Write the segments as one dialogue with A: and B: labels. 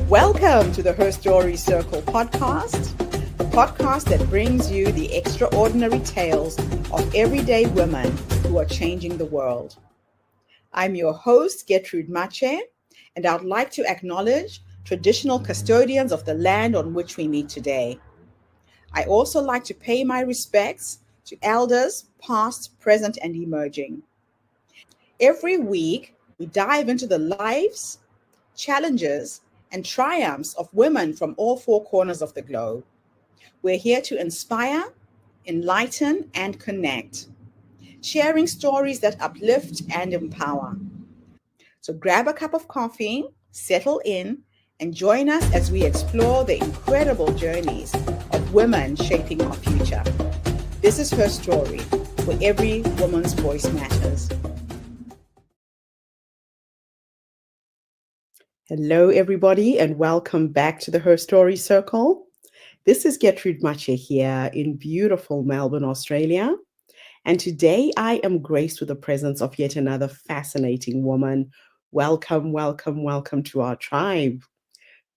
A: Welcome to the Her Story Circle podcast, the podcast that brings you the extraordinary tales of everyday women who are changing the world. I'm your host, Gertrude Mache, and I'd like to acknowledge traditional custodians of the land on which we meet today. I also like to pay my respects to elders, past, present, and emerging. Every week, we dive into the lives, challenges, and triumphs of women from all four corners of the globe. We're here to inspire, enlighten, and connect, sharing stories that uplift and empower. So grab a cup of coffee, settle in, and join us as we explore the incredible journeys of women shaping our future. This is Her Story, where every woman's voice matters. Hello, everybody, and welcome back to the Her Story Circle. This is Gertrude Mache here in beautiful Melbourne, Australia. And today I am graced with the presence of yet another fascinating woman. Welcome, welcome, welcome to our tribe.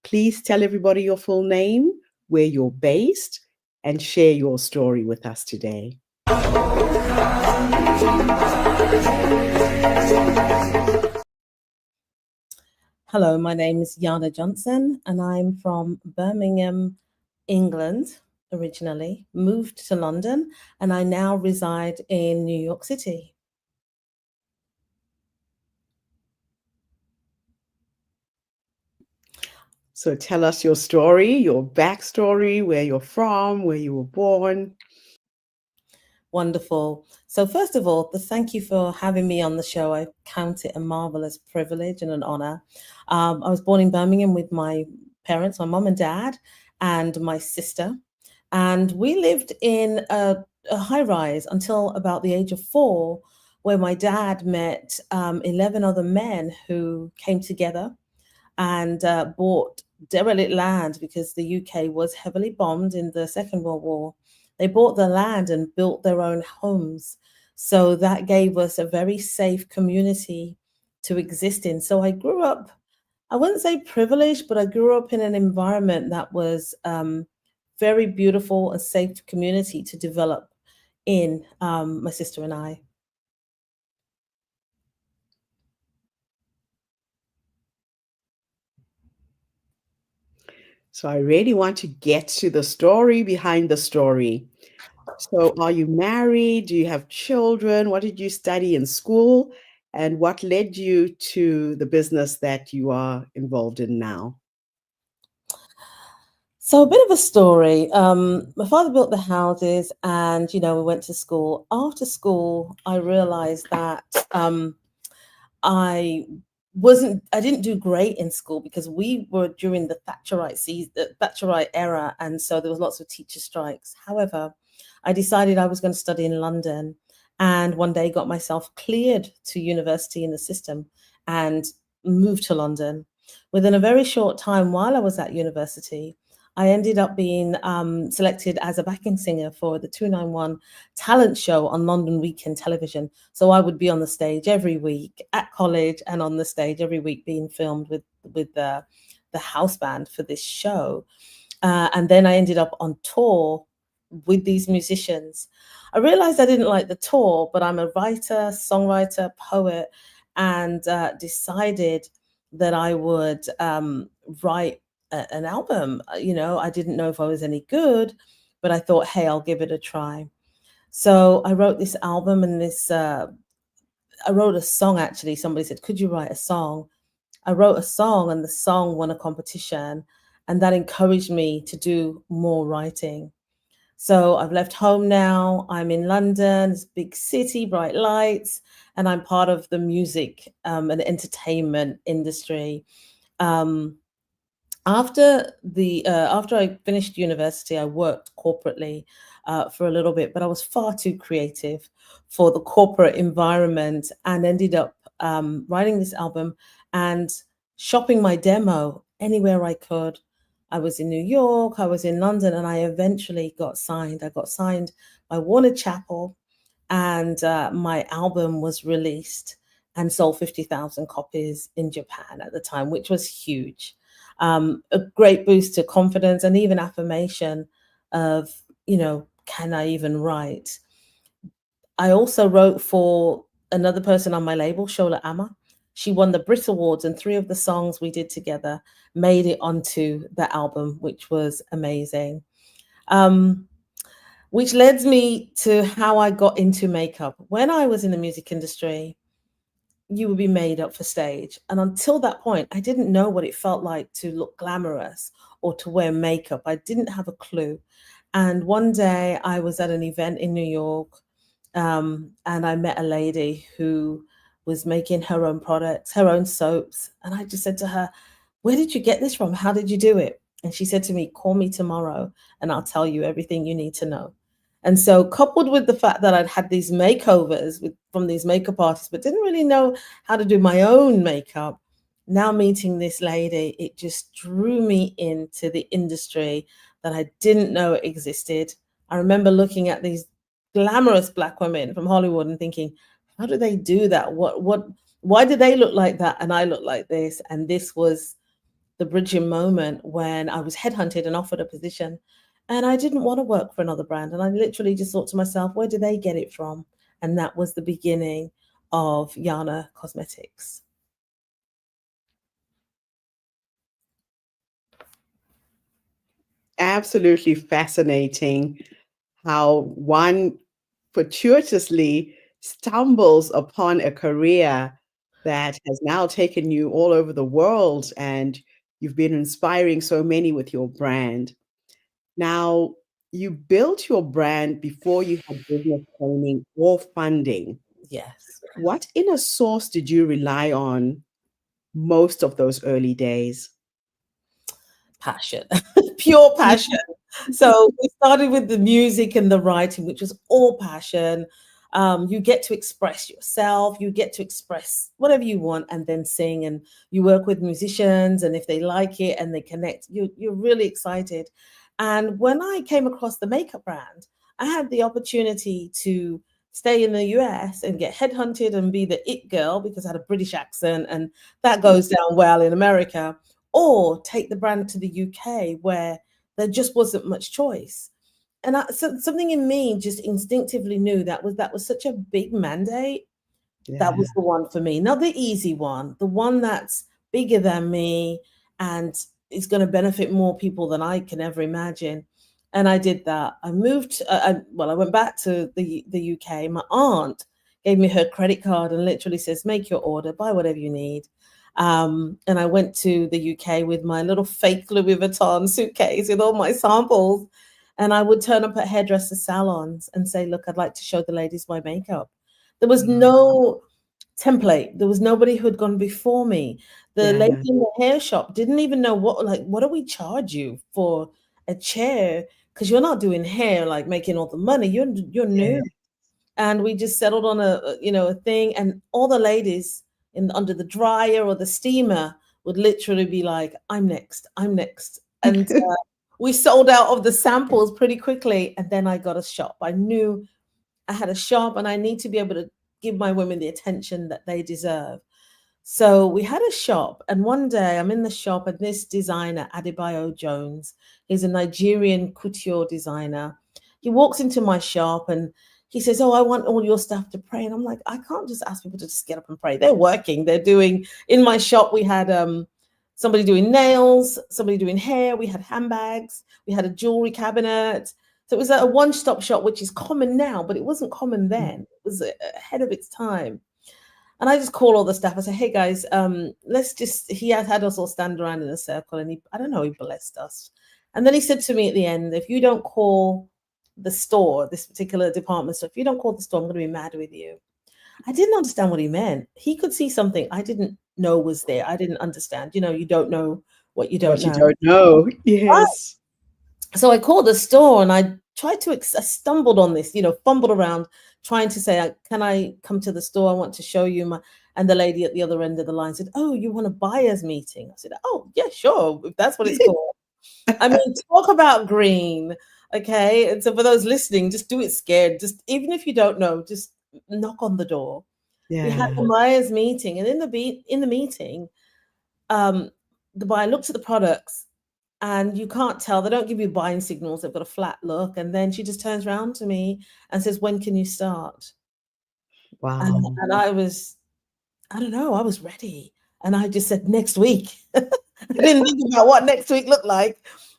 A: Please tell everybody your full name, where you're based, and share your story with us today.
B: Hello, my name is Yana Johnson, and I'm from Birmingham, England, originally, moved to London, and I now reside in New York City.
A: So tell us your story, your backstory, where you're from, where you were born.
B: Wonderful. So first of all, thank you for having me on the show. I count it a marvelous privilege and an honor. I was born in Birmingham with my parents, my mom and dad, and my sister. And we lived in a high rise until about the age of 4, where my dad met 11 other men who came together and bought derelict land because the UK was heavily bombed in the Second World War. They bought the land and built their own homes. So that gave us a very safe community to exist in. So I grew up, I wouldn't say privileged, but I grew up in an environment that was very beautiful and safe community to develop in, my sister and I.
A: So I really want to get to the story behind the story. So are you married? Do you have children? What did you study in school? And what led you to the business that you are involved in now?
B: So a bit of a story. My father built the houses, and we went to school. After school, I realized that I didn't do great in school because we were during the Thatcherite season, the Thatcherite era, and so there was lots of teacher strikes. However, I decided I was going to study in London, and one day got myself cleared to university in the system and moved to London. Within a very short time, while I was at university, I ended up being selected as a backing singer for the 291 talent show on London Weekend Television. So I would be on the stage every week at college and on the stage every week being filmed with the house band for this show. And then I ended up on tour with these musicians. I realized I didn't like the tour, but I'm a writer, songwriter, poet, and decided that I would write an album. I didn't know if I was any good, but I thought, hey, I'll give it a try. So I wrote this album, and I wrote a song. Actually, somebody said, could you write a song? I wrote a song, and the song won a competition, and that encouraged me to do more writing. So I've left home now. I'm in London, it's a big city, bright lights, and I'm part of the music and entertainment industry. After I finished university, I worked corporately for a little bit, but I was far too creative for the corporate environment, and ended up writing this album and shopping my demo anywhere I could. I was in New York, I was in London, and I eventually got signed. I got signed by Warner Chappell, and my album was released and sold 50,000 copies in Japan at the time, which was huge. a great boost to confidence and even affirmation of, can I even write? I also wrote for another person on my label, Shola Amma. She won the Brit Awards, and 3 of the songs we did together made it onto the album, which was amazing. Which leads me to how I got into makeup. When I was in the music industry, you would be made up for stage. And until that point, I didn't know what it felt like to look glamorous or to wear makeup. I didn't have a clue. And one day I was at an event in New York, and I met a lady who was making her own products, her own soaps. And I just said to her, where did you get this from? How did you do it? And she said to me, call me tomorrow and I'll tell you everything you need to know. And so, coupled with the fact that I'd had these makeovers from these makeup artists, but didn't really know how to do my own makeup, now meeting this lady, it just drew me into the industry that I didn't know existed. I remember looking at these glamorous Black women from Hollywood and thinking, how do they do that? Why do they look like that and I look like this? And this was the bridging moment when I was headhunted and offered a position. And I didn't want to work for another brand. And I literally just thought to myself, where do they get it from? And that was the beginning of Yana Cosmetics.
A: Absolutely fascinating how one fortuitously stumbles upon a career that has now taken you all over the world, and you've been inspiring so many with your brand. Now, you built your brand before you had business training or funding.
B: Yes.
A: What inner source did you rely on most of those early days?
B: Passion, pure passion. So we started with the music and the writing, which was all passion. You get to express yourself, you get to express whatever you want and then sing, and you work with musicians, and if they like it and they connect, you're really excited. And when I came across the makeup brand, I had the opportunity to stay in the US and get headhunted and be the it girl because I had a British accent, and that goes down well in America, or take the brand to the UK where there just wasn't much choice. And something in me just instinctively knew that was such a big mandate. That
A: Yeah.
B: was the one for me, not the easy one, the one that's bigger than me and is going to benefit more people than I can ever imagine. And I did that. I moved. I went back to the UK. My aunt gave me her credit card and literally says, "Make your order, buy whatever you need." And I went to the UK with my little fake Louis Vuitton suitcase with all my samples. And I would turn up at hairdresser salons and say, look, I'd like to show the ladies my makeup. There was no template. There was nobody who had gone before me. The lady
A: Yeah.
B: in the hair shop didn't even know what do we charge you for a chair? Because you're not doing hair, like making all the money. You're
A: Yeah.
B: new. And we just settled on a thing, and all the ladies under the dryer or the steamer would literally be like, I'm next. And we sold out of the samples pretty quickly, and then I got a shop. I knew I had a shop and I need to be able to give my women the attention that they deserve. So we had a shop, and one day I'm in the shop, and this designer, Adebayo Jones, he's a Nigerian couture designer. He walks into my shop and he says, oh, I want all your staff to pray. And I'm like, I can't just ask people to just get up and pray. They're working. They're doing, in my shop, we had somebody doing nails, somebody doing hair. We had handbags. We had a jewelry cabinet. So it was a one-stop shop, which is common now, but it wasn't common then. It was ahead of its time. And I just call all the staff. I say, hey guys, he had us all stand around in a circle, and I don't know, he blessed us. And then he said to me at the end, if you don't call the store, this particular department store, if you don't call the store, I'm going to be mad with you. I didn't understand what he meant. He could see something I didn't know was there. I didn't understand. You don't know what you don't
A: What you
B: know.
A: don't know.
B: Right.
A: Yes.
B: So I called the store and I stumbled on this, fumbled around trying to say, can I come to the store? I want to show you my, and the lady at the other end of the line said, oh, you want a buyer's meeting? I said, oh, yeah, sure, if that's what it's called. I mean, talk about green, okay? And so for those listening, just do it scared. Just, even if you don't know, just knock on the door. We had
A: Yeah.
B: the buyer's meeting, and in the meeting, but I looked at the products and you can't tell. They don't give you buying signals. They've got a flat look. And then she just turns around to me and says, "When can you start?"
A: Wow.
B: And I don't know, I was ready. And I just said, "Next week." I didn't think about what next week looked like.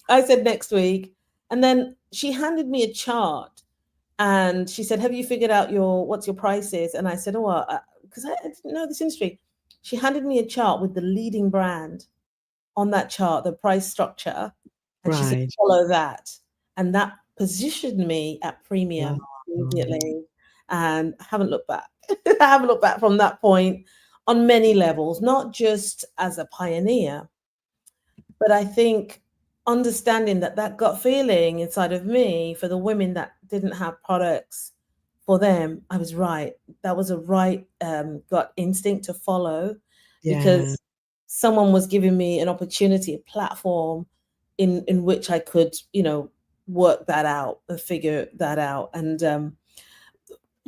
B: I said, "Next week." And then she handed me a chart and she said, "Have you figured out what's your prices?" And I said, "Oh, because I didn't know this industry." She handed me a chart with the leading brand on that chart, the price structure. And she said,
A: Right.
B: "Follow that." And that positioned me at premium
A: Wow.
B: immediately. And I haven't looked back. I haven't looked back from that point on many levels, not just as a pioneer, but I think understanding that gut feeling inside of me for the women that didn't have products for them, I was right. That was a right gut instinct to follow,
A: Yeah.
B: because someone was giving me an opportunity, a platform in which I could, work that out and figure that out. And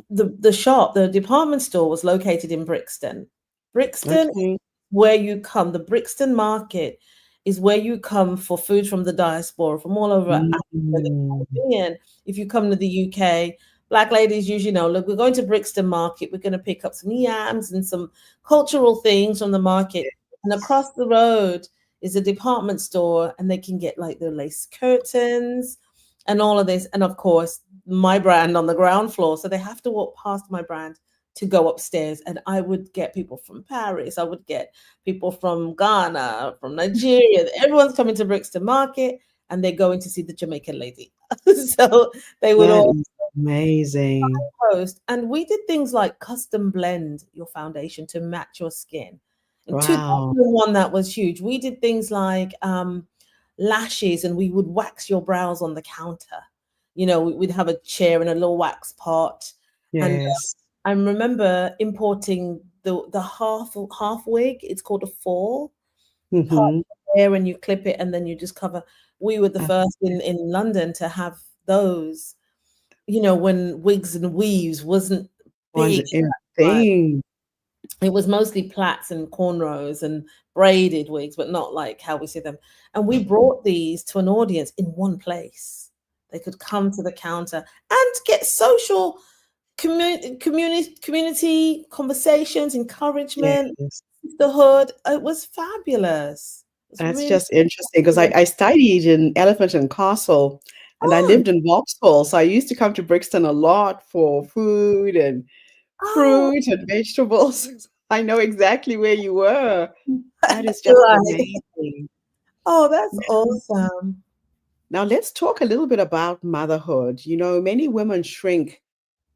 B: the department store was located in Brixton. Brixton is
A: Okay.
B: where you come. The Brixton market is where you come for food from the diaspora, from all over Africa, the
A: Mm.
B: Caribbean. If you come to the UK, black ladies usually know, look, we're going to Brixton market. We're going to pick up some yams and some cultural things from the market. And across the road is a department store, and they can get like the lace curtains and all of this. And of course, my brand on the ground floor. So they have to walk past my brand to go upstairs. And I would get people from Paris. I would get people from Ghana, from Nigeria. Everyone's coming to Brixton Market and they're going to see the Jamaican lady. So they would
A: That
B: all
A: is amazing.
B: post. And we did things like custom blend your foundation to match your skin. In
A: Wow.
B: 2001, that was huge. We did things like lashes, and we would wax your brows on the counter. We'd have a chair and a little wax pot. And
A: Yes.
B: I remember importing the half wig. It's called a fall part
A: Mm-hmm.
B: of the hair, and you clip it and then you just cover. We were the first in London to have those. When wigs and weaves wasn't
A: Was
B: big.
A: a
B: Right.
A: thing.
B: It was mostly plaits and cornrows and braided wigs, but not like how we see them. And we brought these to an audience in one place. They could come to the counter and get social community conversations, encouragement,
A: Yes.
B: sisterhood. It was fabulous. It's
A: That's
B: really
A: just interesting because I studied in Elephant and Castle and I
B: fun.
A: lived in Vauxhall. So I used to come to Brixton a lot for food and
B: Oh,
A: fruit and vegetables. I know exactly where you were. That is just
B: right.
A: amazing.
B: Oh, that's awesome.
A: Now, let's talk a little bit about motherhood. Many women shrink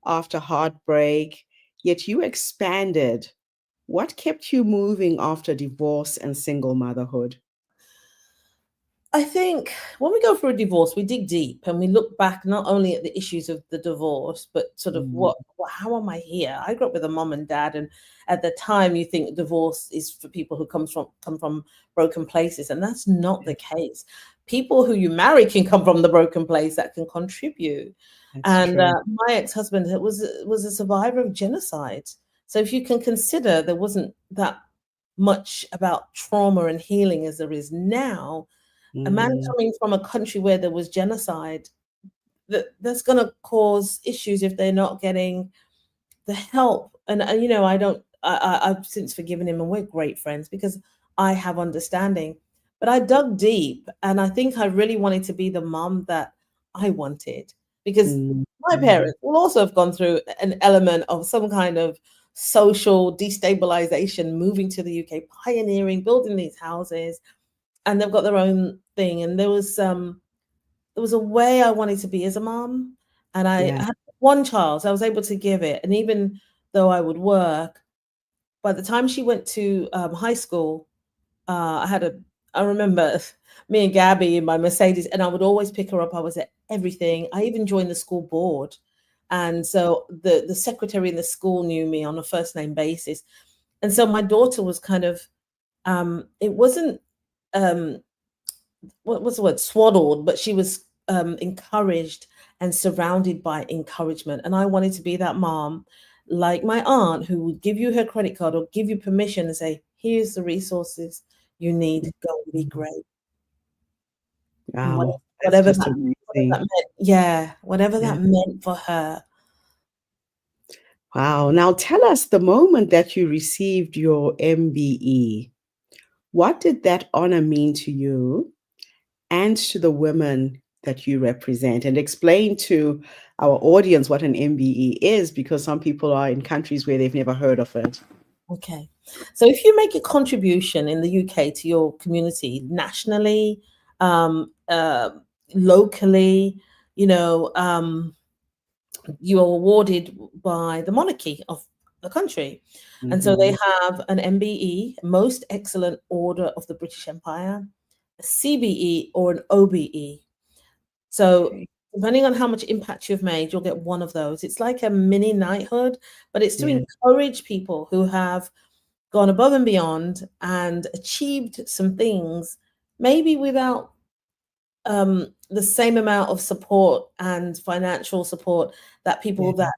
A: after heartbreak, yet you expanded. What kept you moving after divorce and single motherhood?
B: I think when we go through a divorce, we dig deep and we look back not only at the issues of the divorce, but sort of
A: Mm,
B: how am I here? I grew up with a mom and dad, and at the time, you think divorce is for people who come from broken places, and that's not the case. People who you marry can come from the broken place that can contribute.
A: that's
B: And
A: true.
B: my ex-husband was a survivor of genocide. So if you can consider, there wasn't that much about trauma and healing as there is now. A man
A: Mm,
B: coming from a country where there was genocide, that's going to cause issues if they're not getting the help. And I don't. I've since forgiven him, and we're great friends because I have understanding. But I dug deep, and I think I really wanted to be the mom that I wanted, because
A: mm,
B: my
A: mm.
B: parents will also have gone through an element of some kind of social destabilization, moving to the UK, pioneering, building these houses, and they've got their own thing. And there was a way I wanted to be as a mom, and I
A: Yeah.
B: had one child, so I was able to give it. And even though I would work, by the time she went to high school, I remember me and Gabby in my Mercedes, and I would always pick her up. I was at everything. I even joined the school board. And so the secretary in the school knew me on a first name basis. And so my daughter was kind of, it wasn't, um, what was the word, swaddled, but she was encouraged and surrounded by encouragement. And I wanted to be that mom, like my aunt, who would give you her credit card or give you permission and say, here's the resources, You need to go and be great. And
A: Wow, that's
B: whatever
A: just
B: that, whatever that
A: amazing.
B: meant, yeah, whatever
A: Yeah.
B: that meant for her.
A: Wow. Now tell us the moment that you received your MBE. What did that honor mean to you and to the women that you represent? And explain to our audience what an MBE is, because some people are in countries where they've never heard of it.
B: Okay. So if you make a contribution in the UK to your community nationally, um, uh, locally, you know, you are awarded by the monarchy of the country. And so they
A: Mhm.
B: have an MBE, Most Excellent Order of the British Empire, a CBE, or an OBE. So
A: Okay.
B: depending on how much impact you've made, you'll get one of those. It's like a mini knighthood, but it's to
A: Yeah.
B: encourage people who have gone above and beyond and achieved some things, maybe without the same amount of support and financial support that people
A: Yeah.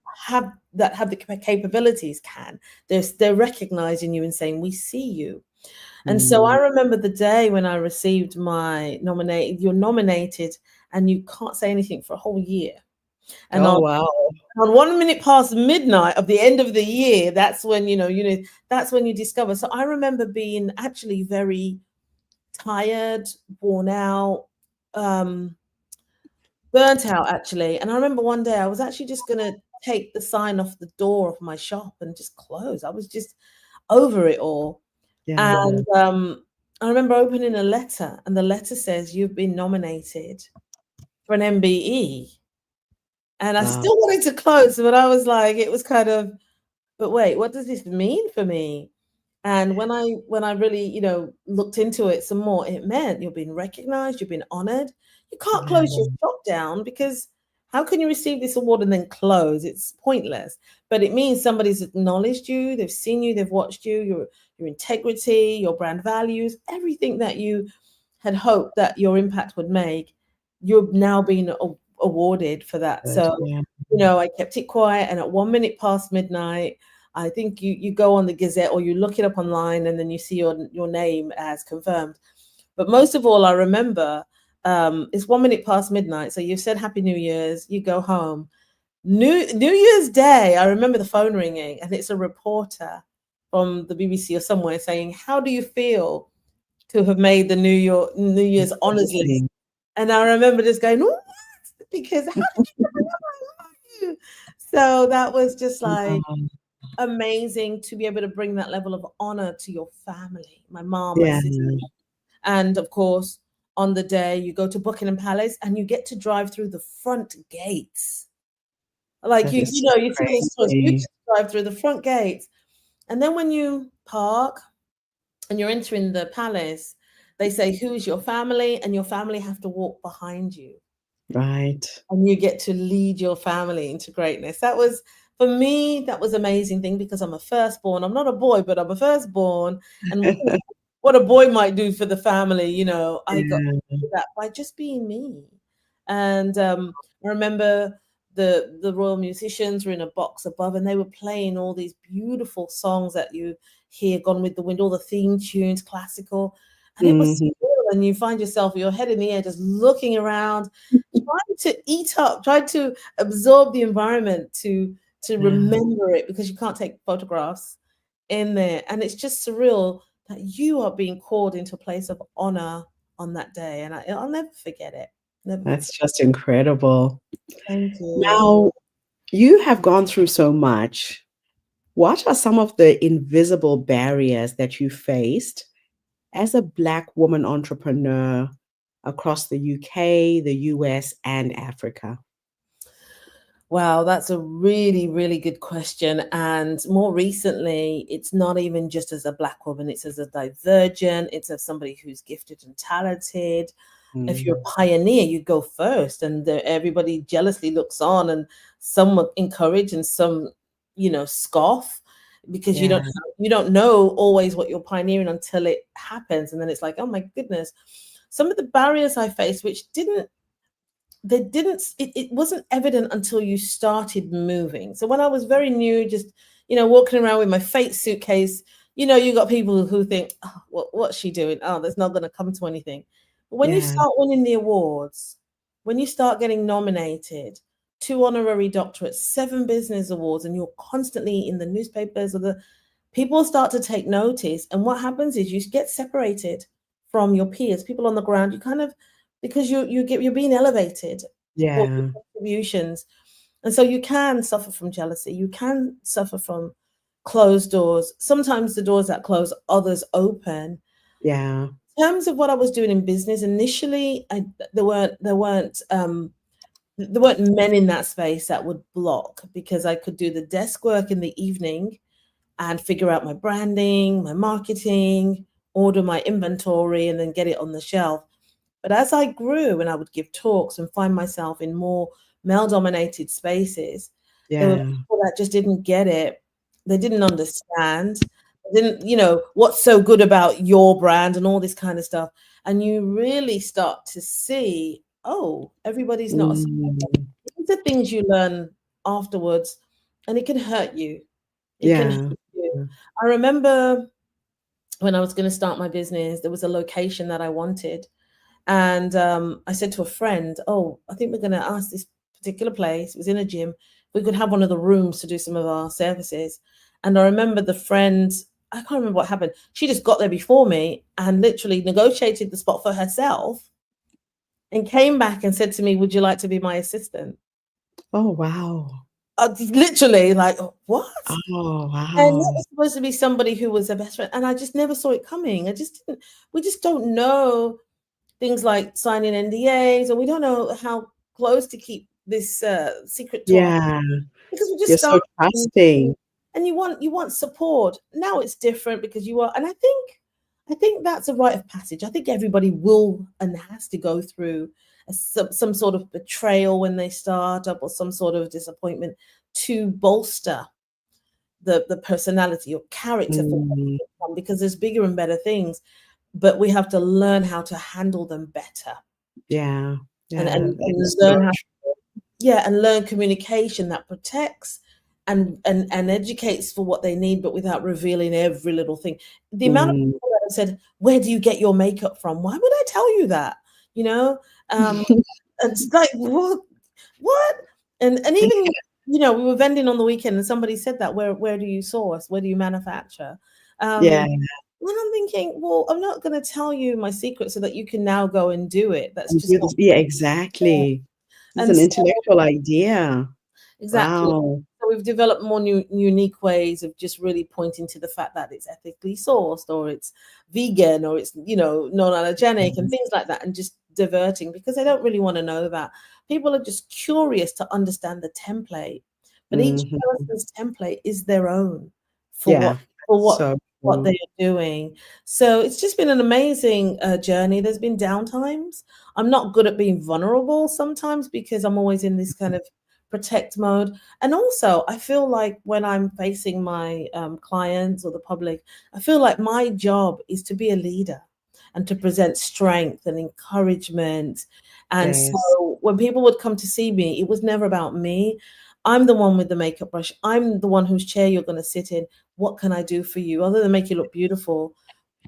B: that have the capabilities can. They're recognizing you and saying, "We see you." And so I
A: Mm.
B: remember the day when I received my nominate. You're nominated, and you can't say anything for a whole year. And
A: Oh, wow.
B: on 1 minute past midnight of the end of the year, that's when that's when you discover. So I remember being actually very tired, worn out, um, burnt out actually. And I remember one day I was actually just gonna take the sign off the door of my shop and just close. I was just over it all.
A: Yeah.
B: And I remember opening a letter, and the letter says, "You've been nominated for an MBE." And I
A: Wow.
B: still wanted to close, but I was like, it was kind of, but wait, what does this mean for me? And when I really, looked into it some more, it meant you're being recognized, you've been honored. You can't
A: Yeah.
B: close your shop down because how can you receive this award and then close? It's pointless. But it means somebody's acknowledged you, they've seen you, they've watched you, your integrity, your brand values, everything that you had hoped that your impact would make, you've now been awarded for that.
A: Good.
B: So,
A: Yeah.
B: I kept it quiet, and at 1 minute past midnight, I think you go on the Gazette or you look it up online, and then you see your name as confirmed. But most of all, I remember it's 1 minute past midnight. So you've said Happy New Year's, you go home. New Year's Day, I remember the phone ringing, and it's a reporter from the BBC or somewhere saying, "How do you feel to have made the New Year's honors list?"
A: Interesting.
B: And I remember just going, "What?" Because how did you remember I love you? So that was just like
A: Wow.
B: amazing to be able to bring that level of honor to your family, my mom, my
A: Yeah.
B: sister. And of course, on the day you go to Buckingham Palace and you get to drive through the front gates. Like
A: That
B: you,
A: is
B: you
A: so
B: know, you see these tours, you
A: crazy.
B: just drive through the front gates. And then when you park and you're entering the palace, they say, "Who is your family?" And your family have to walk behind you.
A: Right.
B: And you get to lead your family into greatness. That was, for me, that was amazing thing because I'm a firstborn. I'm not a boy, but I'm a firstborn. And what a boy might do for the family, I got to
A: Yeah.
B: do that by just being me. And I remember the royal musicians were in a box above, and they were playing all these beautiful songs that you hear, Gone with the Wind, all the theme tunes, classical. And it was
A: Mhm.
B: surreal, and you find yourself, your head in the air, just looking around, trying to eat up, trying to absorb the environment, to
A: Yeah.
B: remember it, because you can't take photographs in there. And it's just surreal that you are being called into a place of honor on that day. And I'll never forget it. Never
A: That's
B: forget.
A: just incredible.
B: Thank you.
A: Now, you have gone through so much. What are some of the invisible barriers that you faced as a Black woman entrepreneur across the UK, the US, and Africa?
B: Wow, that's a really, really good question. And more recently, it's not even just as a Black woman, it's as a divergent, it's as somebody who's gifted and talented. If you're a
A: Mm.
B: pioneer, you go first, and everybody jealously looks on, and some encourage and some, scoff, because
A: Yeah,
B: you don't know always what you're pioneering until it happens, and then it's like, oh my goodness. Some of the barriers I faced, which it wasn't evident until you started moving. So when I was very new, just walking around with my fake suitcase, you got people who think, oh, what's she doing? Oh, that's not going to come to anything. But when you
A: Yeah.
B: start winning the awards, when you start getting nominated, 2 honorary doctorates, 7 business awards, and you're constantly in the newspapers, or the people start to take notice. And what happens is you get separated from your peers, people on the ground. You kind of, because you're being elevated for your
A: Yeah.
B: contributions. And so you can suffer from jealousy. You can suffer from closed doors. Sometimes the doors that close, others open.
A: Yeah.
B: In terms of what I was doing in business, initially, there weren't men in that space that would block, because I could do the desk work in the evening and figure out my branding, my marketing, order my inventory, and then get it on the shelf. But as I grew and I would give talks and find myself in more male-dominated spaces, there were
A: Yeah.
B: people that just didn't get it. They didn't understand. They didn't, what's so good about your brand and all this kind of stuff. And you really start to see, oh, everybody's not a.
A: Mm.
B: These are things you learn afterwards, and it can hurt you. It can
A: Yeah.
B: hurt you. I remember when I was going to start my business, there was a location that I wanted. And I said to a friend, oh, I think we're going to ask this particular place. It was in a gym. We could have one of the rooms to do some of our services. And I remember the friend, I can't remember what happened. She just got there before me and literally negotiated the spot for herself and came back and said to me, would you like to be my assistant?
A: Oh, wow.
B: Literally, like, what?
A: Oh,
B: And that
A: wow.
B: was supposed to be somebody who was a best friend. And I just never saw it coming. We just don't know things like signing NDAs, or we don't know how close to keep this secret to our,
A: Yeah.
B: because we just
A: You're so
B: start,
A: trusting.
B: and you want support. Now it's different because you are, and I think that's a rite of passage. I think everybody will and has to go through some sort of betrayal when they start up, or some sort of disappointment, to bolster the personality or character for
A: Mm.
B: because there's bigger and better things, but we have to learn how to handle them better,
A: Yeah.
B: and
A: Yeah.
B: and,
A: That
B: and
A: is so
B: learn how,
A: true.
B: yeah, and learn communication that protects and educates for what they need, but without revealing every little thing. The amount of
A: Mm.
B: people that have said, where do you get your makeup from? Why would I tell you that? You know, um, it's like, what? And even, we were vending on the weekend and somebody said that, where do you source? Where do you manufacture?
A: Yeah.
B: And I'm thinking, well, I'm not going to tell you my secret so that you can now go and do it. That's
A: And
B: just
A: do
B: not
A: this. Yeah,
B: fair.
A: exactly. This is
B: And
A: an
B: so,
A: intellectual idea.
B: exactly.
A: Wow.
B: So we've developed more unique ways of just really pointing to the fact that it's ethically sourced, or it's vegan, or it's, non-allergenic, and things like that, and just diverting, because they don't really want to know that. People are just curious to understand the template, but each
A: Mhm.
B: person's template is their own for
A: Yeah.
B: what for what
A: So
B: what they
A: true.
B: are doing. So it's just been an amazing journey. There's been downtimes. I'm not good at being vulnerable sometimes because I'm always in this kind of protect mode. And also, I feel like when I'm facing my clients or the public, I feel like my job is to be a leader and to present strength and encouragement. And
A: Yes.
B: so when people would come to see me, it was never about me. I'm the one with the makeup brush. I'm the one whose chair you're going to sit in. What can I do for you? Other than make you look beautiful,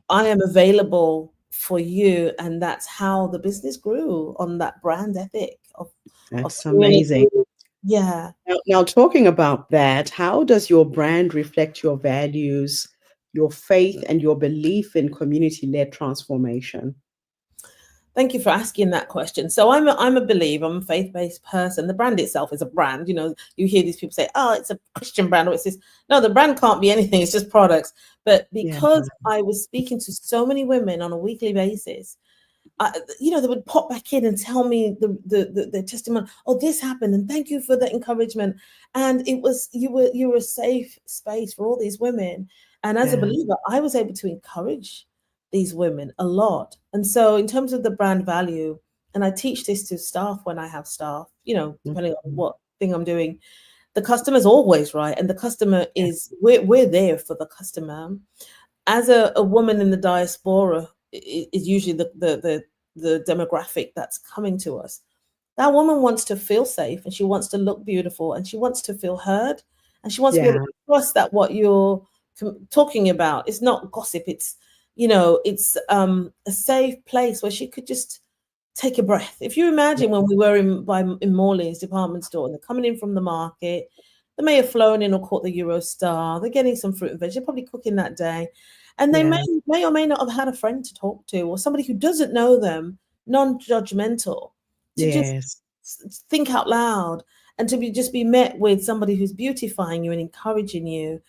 B: I am available for you. And that's how the business grew, on that brand ethic of
A: That's
B: really,
A: amazing.
B: yeah.
A: Now, talking about that, how does your brand reflect your values, your faith, and your belief in community-led transformation?
B: Thank you for asking that question. So I'm a believer, I'm a faith-based person. The brand itself is a brand. You hear these people say, oh, it's a Christian brand, or it's this. No, the brand can't be anything, it's just products. But
A: Yeah.
B: because I was speaking to so many women on a weekly basis, they would pop back in and tell me the testimony. Oh, this happened, and thank you for the encouragement. And it was, you were a safe space for all these women. And as a
A: Yeah.
B: believer, I was able to encourage these women a lot. And so, in terms of the brand value, and I teach this to staff when I have staff, depending on
A: Mhm.
B: what thing I'm doing, the customer's always right, and the customer is, we're there for the customer. As a woman in the diaspora is usually the demographic that's coming to us. That woman wants to feel safe, and she wants to look beautiful, and she wants to feel heard, and she wants to be able
A: Yeah.
B: to trust that what you're talking about. It's not gossip. It's, it's a safe place where she could just take a breath. If you imagine when we were in Morley's department store and they're coming in from the market, they may have flown in or caught the Eurostar. They're getting some fruit and veg. They're probably cooking that day, and they may or may not have had a friend to talk to or somebody who doesn't know them, non-judgmental, to just think out loud and to just be met with somebody who's beautifying you and encouraging you.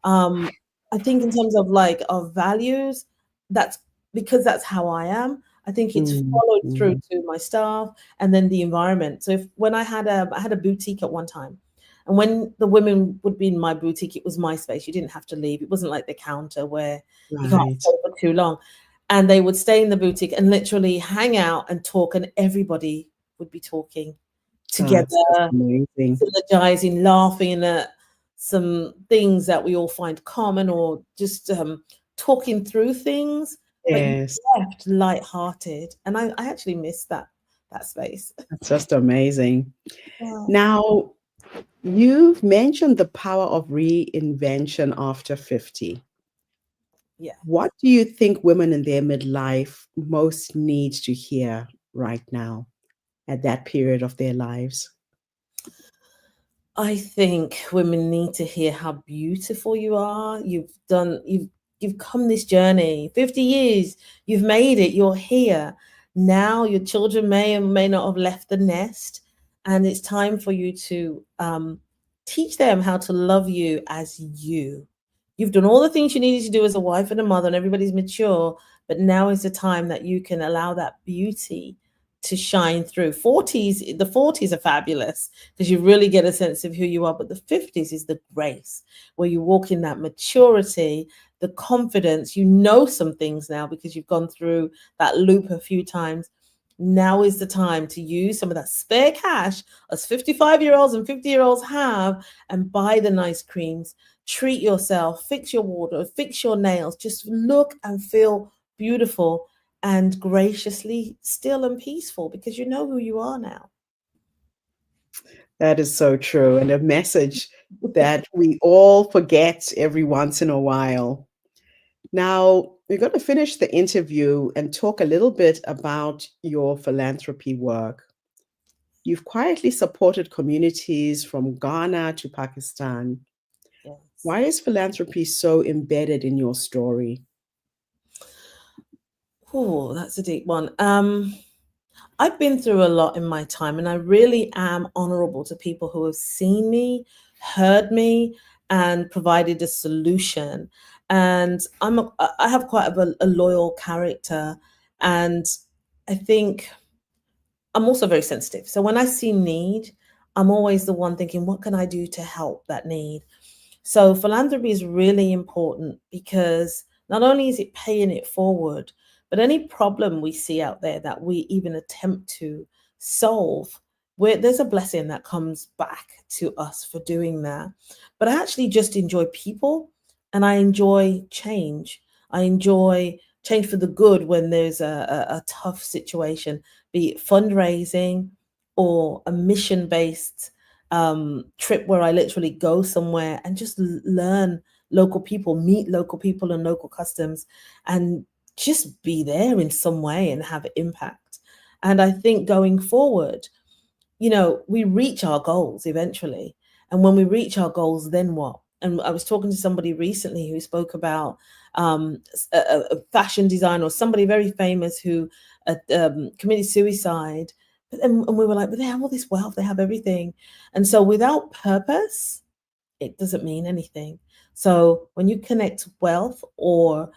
B: I think in terms of like our values, that's because that's how I am. I think it's followed through to my staff and then the environment. So when I had a boutique at one time, and when the women would be in my boutique, it was my space. You didn't have to leave. It wasn't like the counter where you can't stay for too long. And they would stay in the boutique and literally hang out and talk, and everybody would be talking together, synergizing, laughing at some things that we all find common, or just talking through things. But you left lighthearted, and I actually miss that space.
A: That's just amazing. Wow. Now, you've mentioned the power of reinvention after 50.
B: Yeah.
A: What do you think women in their midlife most need to hear right now at that period of their lives?
B: I think women need to hear how beautiful you are. You've come this journey, 50 years, you've made it, you're here. Now your children may or may not have left the nest, and it's time for you to teach them how to love you as you. You've done all the things you needed to do as a wife and a mother, and everybody's mature, but now is the time that you can allow that beauty to shine through. The 40s are fabulous because you really get a sense of who you are, but the 50s is the grace where you walk in that maturity, the confidence. You know some things now because you've gone through that loop a few times. Now is the time to use some of that spare cash as 55-year-olds and 50-year-olds have, and buy the nice creams, treat yourself, fix your wardrobe, fix your nails, just look and feel beautiful and graciously still and peaceful, because you know who you are now.
A: That is so true, and a message that we all forget every once in a while. Now, we're going to finish the interview and talk a little bit about your philanthropy work. You've quietly supported communities from Ghana to Pakistan.
B: Yes.
A: Why is philanthropy so embedded in your story?
B: Oh, that's a deep one. I've been through a lot in my time, and I really am honorable to people who have seen me, heard me, and provided a solution. And I have quite a loyal character, and I think I'm also very sensitive. So when I see need, I'm always the one thinking, what can I do to help that need? So philanthropy is really important because not only is it paying it forward, but any problem we see out there that we even attempt to solve, there's a blessing that comes back to us for doing that. But I actually just enjoy people, and I enjoy change. I enjoy change for the good when there's a tough situation, be it fundraising or a mission-based trip where I literally go somewhere and just learn local people, meet local people and local customs, and just be there in some way and have impact. And I think going forward, we reach our goals eventually. And when we reach our goals, then what? And I was talking to somebody recently who spoke about a fashion designer or somebody very famous who committed suicide. And we were like, but they have all this wealth, they have everything. And so without purpose, it doesn't mean anything. So when you connect wealth or,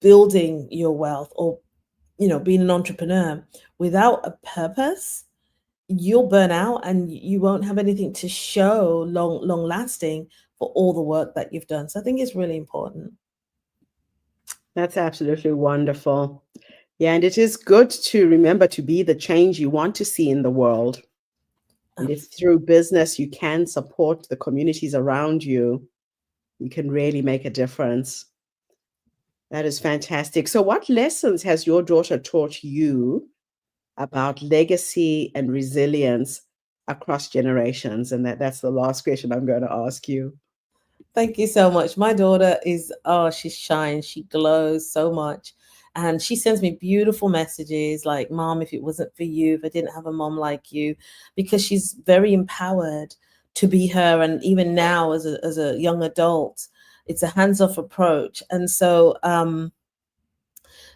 B: building your wealth or, being an entrepreneur without a purpose, you'll burn out and you won't have anything to show long lasting for all the work that you've done. So I think it's really important.
A: That's absolutely wonderful. Yeah, and it is good to remember to be the change you want to see in the world. And if through business you can support the communities around you, you can really make a difference. That is fantastic. So what lessons has your daughter taught you about legacy and resilience across generations? And that's the last question I'm going to ask you.
B: Thank you so much. My daughter is, oh, she shines, she glows so much. And she sends me beautiful messages like, Mom, if it wasn't for you, if I didn't have a mom like you, because she's very empowered to be her. And even now, as a young adult, it's a hands-off approach. And so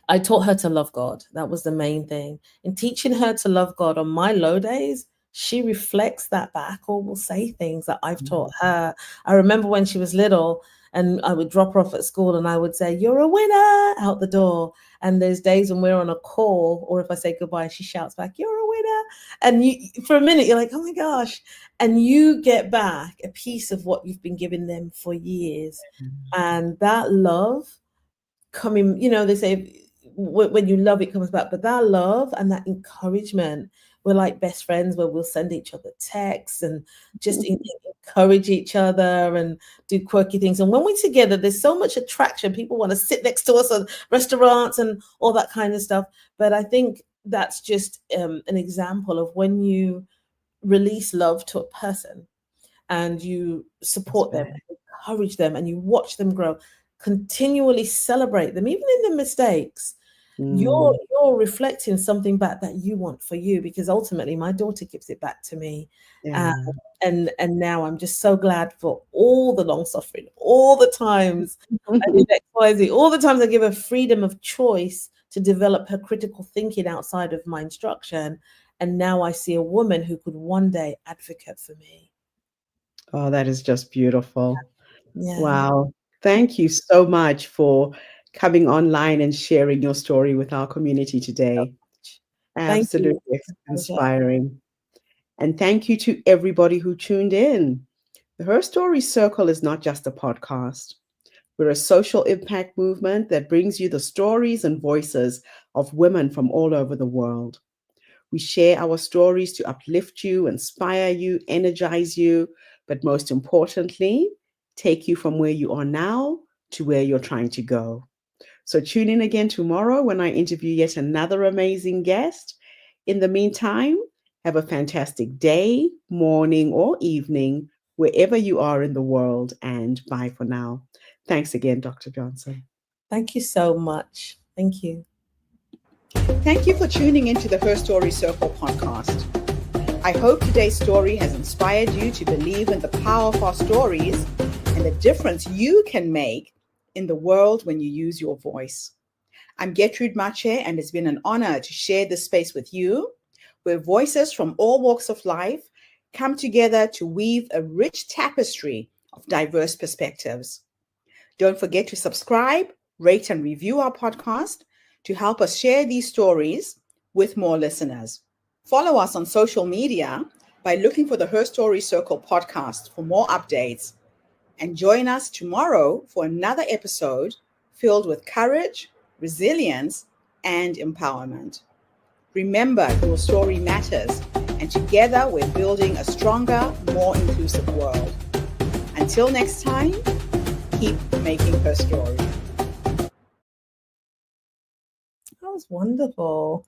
B: I taught her to love God. That was the main thing. In teaching her to love God on my low days, she reflects that back or will say things that I've taught her. I remember when she was little and I would drop her off at school and I would say, "You're a winner," out the door. And there's days when we're on a call, or if I say goodbye, she shouts back, "You're a winner." And you, for a minute, you're like, oh my gosh. And you get back a piece of what you've been giving them for years. And that love coming, they say when you love, it comes back. But that love and that encouragement, we're like best friends where we'll send each other texts and just encourage each other and do quirky things. And when we're together, there's so much attraction. People want to sit next to us at restaurants and all that kind of stuff. But I think that's just an example of when you release love to a person and you support them, encourage them, and you watch them grow, continually celebrate them, even in the mistakes. You're reflecting something back that you want for you, because ultimately my daughter gives it back to me. And now I'm just so glad for all the long suffering, all the times I did XYZ, all the times I give her freedom of choice to develop her critical thinking outside of my instruction. And now I see a woman who could one day advocate for me.
A: Oh, that is just beautiful.
B: Yeah.
A: Wow. Thank you so much for coming online and sharing your story with our community today. Absolutely inspiring. And thank you to everybody who tuned in. The Her Story Circle is not just a podcast. We're a social impact movement that brings you the stories and voices of women from all over the world. We share our stories to uplift you, inspire you, energize you, but most importantly, take you from where you are now to where you're trying to go. So tune in again tomorrow when I interview yet another amazing guest. In the meantime, have a fantastic day, morning, or evening, wherever you are in the world, and bye for now. Thanks again, Dr. Johnson.
B: Thank you so much. Thank you.
A: Thank you for tuning into the Her Story Circle podcast. I hope today's story has inspired you to believe in the power of our stories and the difference you can make in the world when you use your voice. I'm Gertrude Mache, and it's been an honor to share this space with you, where voices from all walks of life come together to weave a rich tapestry of diverse perspectives. Don't forget to subscribe, rate, and review our podcast to help us share these stories with more listeners. Follow us on social media by looking for the Her Story Circle podcast for more updates. And join us tomorrow for another episode filled with courage, resilience, and empowerment. Remember, your story matters, and together we're building a stronger, more inclusive world. Until next time, keep making her story.
B: That was wonderful.